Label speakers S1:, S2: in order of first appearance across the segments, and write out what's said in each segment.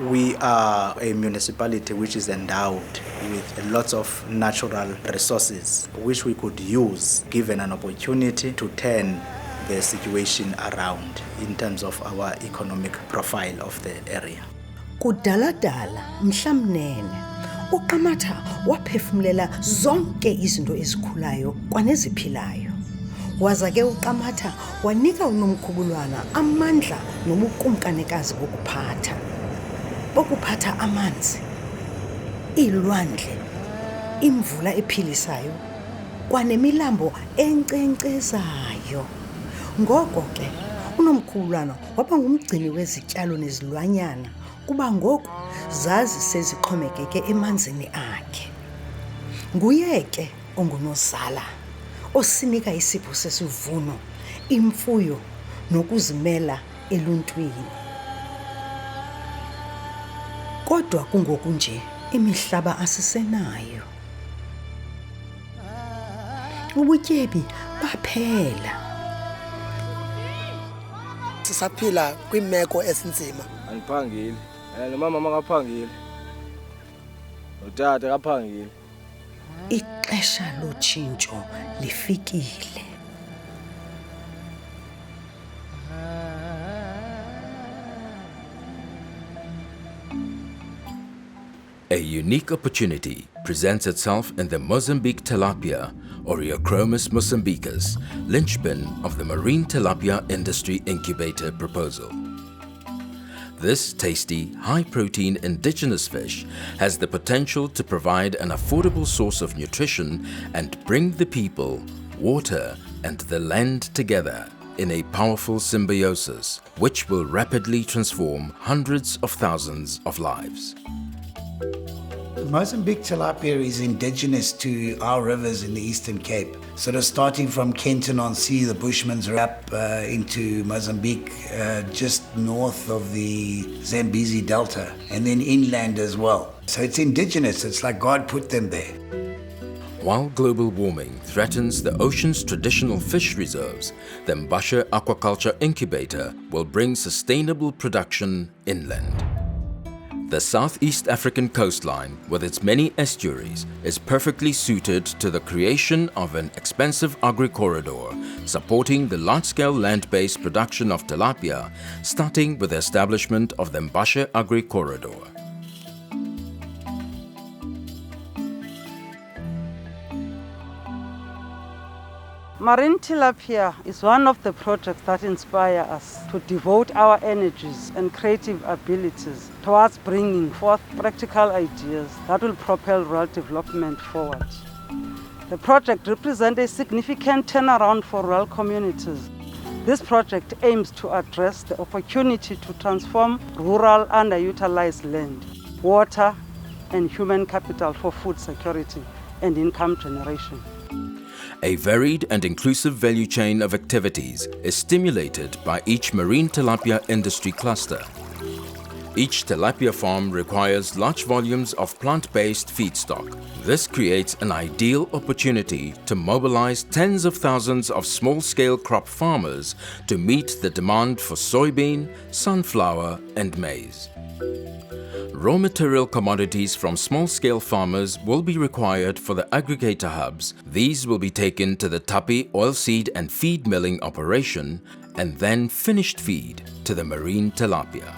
S1: We are a municipality which is endowed with lots of natural resources which we could use given an opportunity to turn the situation around in terms of our economic profile of the area.
S2: Kudala mhlamnene uQamatha waphefumulela zonke izinto ezikhulayo kwaneziphilayo. Waza ke uQamatha wanika uNomkhubulwana amandla nobukumkanikazi bokuphatha amanzi, ilwandle, imvula ephilisayo, kwanemilambo enkcenkcezayo. Ngoko ke uNomkhubulwana waba ngumgcini wezityalo nezilwanyana kuba ngoku zazi sezixhomekeke emanzini akhe. Nguye ke ongunozala osinika isipho sesivuno, imfuyo nokuzimela eluntwini. Kodwa kungoku nje imihlaba asisenayo. Ubutyebi baphela.
S3: Sisaphila kwimeko esinzima.
S4: Angiphangile. Nomama mangaphangile. Utata akaphangile.
S2: Ixesha lotshintsho lifikile.
S5: A unique opportunity presents itself in the Mozambique tilapia, Oreochromis mozambicus, linchpin of the marine tilapia industry incubator proposal. This tasty, high-protein indigenous fish has the potential to provide an affordable source of nutrition and bring the people, water and the land together in a powerful symbiosis which will rapidly transform hundreds of thousands of lives.
S6: Mozambique tilapia is indigenous to our rivers in the Eastern Cape. Sort of starting from Kenton-on-Sea, the Bushman's Rap, into Mozambique, just north of the Zambezi Delta, and then inland as well. So it's indigenous, it's like God put them there.
S5: While global warming threatens the ocean's traditional fish reserves, the MbAI Aquaculture Incubator will bring sustainable production inland. The Southeast African coastline, with its many estuaries, is perfectly suited to the creation of an expansive agri-corridor, supporting the large-scale land-based production of tilapia, starting with the establishment of the MbAI Agri-Corridor.
S7: Marine tilapia is one of the projects that inspire us to devote our energies and creative abilities towards bringing forth practical ideas that will propel rural development forward. The project represents a significant turnaround for rural communities. This project aims to address the opportunity to transform rural underutilized land, water, and human capital for food security and income generation.
S5: A varied and inclusive value chain of activities is stimulated by each marine tilapia industry cluster. Each tilapia farm requires large volumes of plant-based feedstock. This creates an ideal opportunity to mobilize tens of thousands of small-scale crop farmers to meet the demand for soybean, sunflower, and maize. Raw material commodities from small-scale farmers will be required for the aggregator hubs. These will be taken to the Tapi oilseed and feed milling operation and then finished feed to the marine tilapia.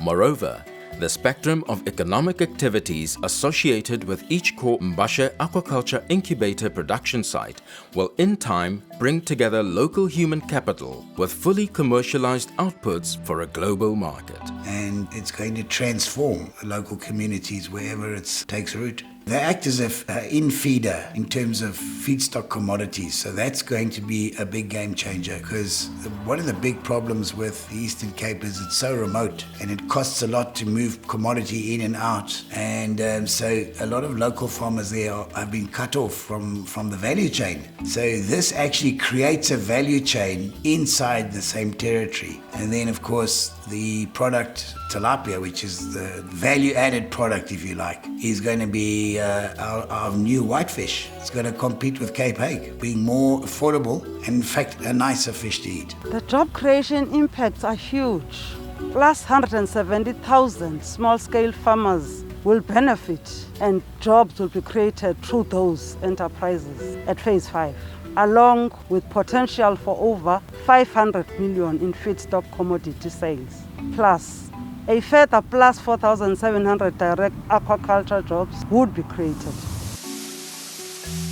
S5: Moreover, the spectrum of economic activities associated with each core MbAI Aquaculture Incubator production site will in time bring together local human capital with fully commercialized outputs for a global market.
S6: And it's going to transform the local communities wherever it takes root. They act as an in-feeder in terms of feedstock commodities, so that's going to be a big game changer because one of the big problems with the Eastern Cape is it's so remote and it costs a lot to move commodity in and out, and so a lot of local farmers there have been cut off from the value chain. So this actually creates a value chain inside the same territory, and then of course the product tilapia, which is the value-added product, if you like, is going to be our new whitefish. It's going to compete with Cape Hake, being more affordable and, in fact, a nicer fish to eat.
S7: The job creation impacts are huge. plus 170,000 small-scale farmers will benefit and jobs will be created through those enterprises at phase 5, along with potential for over 500 million in feedstock commodity sales, plus a further plus 4,700 direct aquaculture jobs would be created.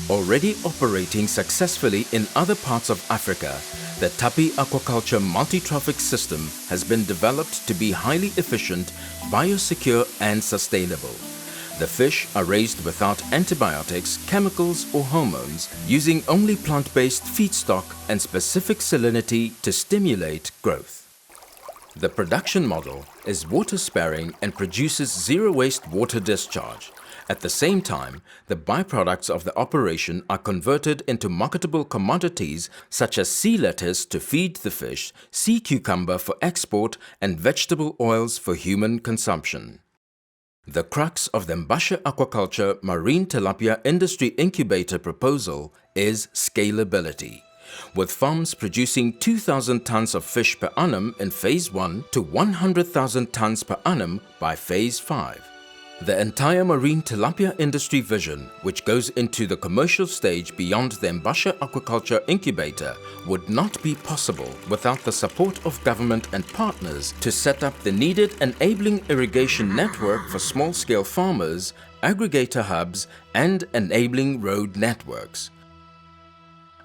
S5: Already operating successfully in other parts of Africa, the Tapi aquaculture multi-trophic system has been developed to be highly efficient, biosecure and sustainable. The fish are raised without antibiotics, chemicals or hormones, using only plant-based feedstock and specific salinity to stimulate growth. The production model is water-sparing and produces zero-waste water discharge. At the same time, the byproducts of the operation are converted into marketable commodities such as sea lettuce to feed the fish, sea cucumber for export, and vegetable oils for human consumption. The crux of the MbAI Aquaculture Marine Tilapia Industry Incubator proposal is scalability, with farms producing 2,000 tons of fish per annum in Phase 1 to 100,000 tons per annum by Phase 5. The entire marine tilapia industry vision, which goes into the commercial stage beyond the MbAI Aquaculture Incubator, would not be possible without the support of government and partners to set up the needed enabling irrigation network for small-scale farmers, aggregator hubs, and enabling road networks.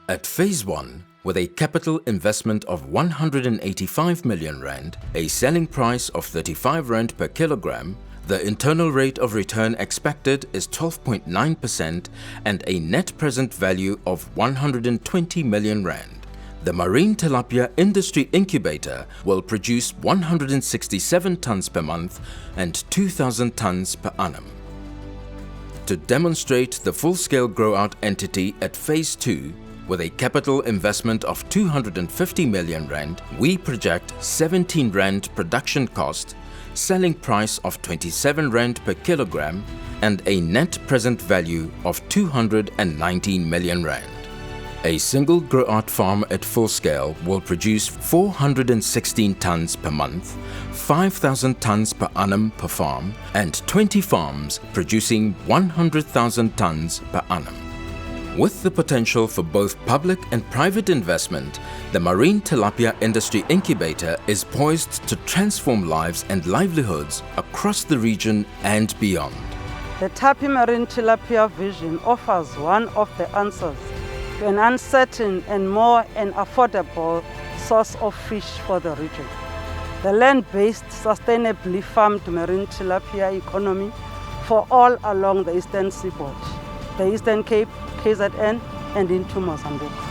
S5: At Phase 1, with a capital investment of 185 million rand, a selling price of 35 rand per kilogram, the internal rate of return expected is 12.9% and a net present value of 120 million rand. The Marine Tilapia Industry Incubator will produce 167 tons per month and 2,000 tons per annum. To demonstrate the full-scale grow-out entity at Phase 2, with a capital investment of 250 million rand, we project 17 rand production cost, selling price of 27 rand per kilogram and a net present value of 219 million rand. A single grow-out farm at full scale will produce 416 tons per month, 5,000 tons per annum per farm, and 20 farms producing 100,000 tons per annum. With the potential for both public and private investment, the Marine Tilapia Industry Incubator is poised to transform lives and livelihoods across the region and beyond.
S7: The Tapi Marine Tilapia vision offers one of the answers to an uncertain and more and affordable source of fish for the region. The land-based, sustainably farmed marine tilapia economy for all along the Eastern Seaboard, the Eastern Cape, KZN, and into Mozambique.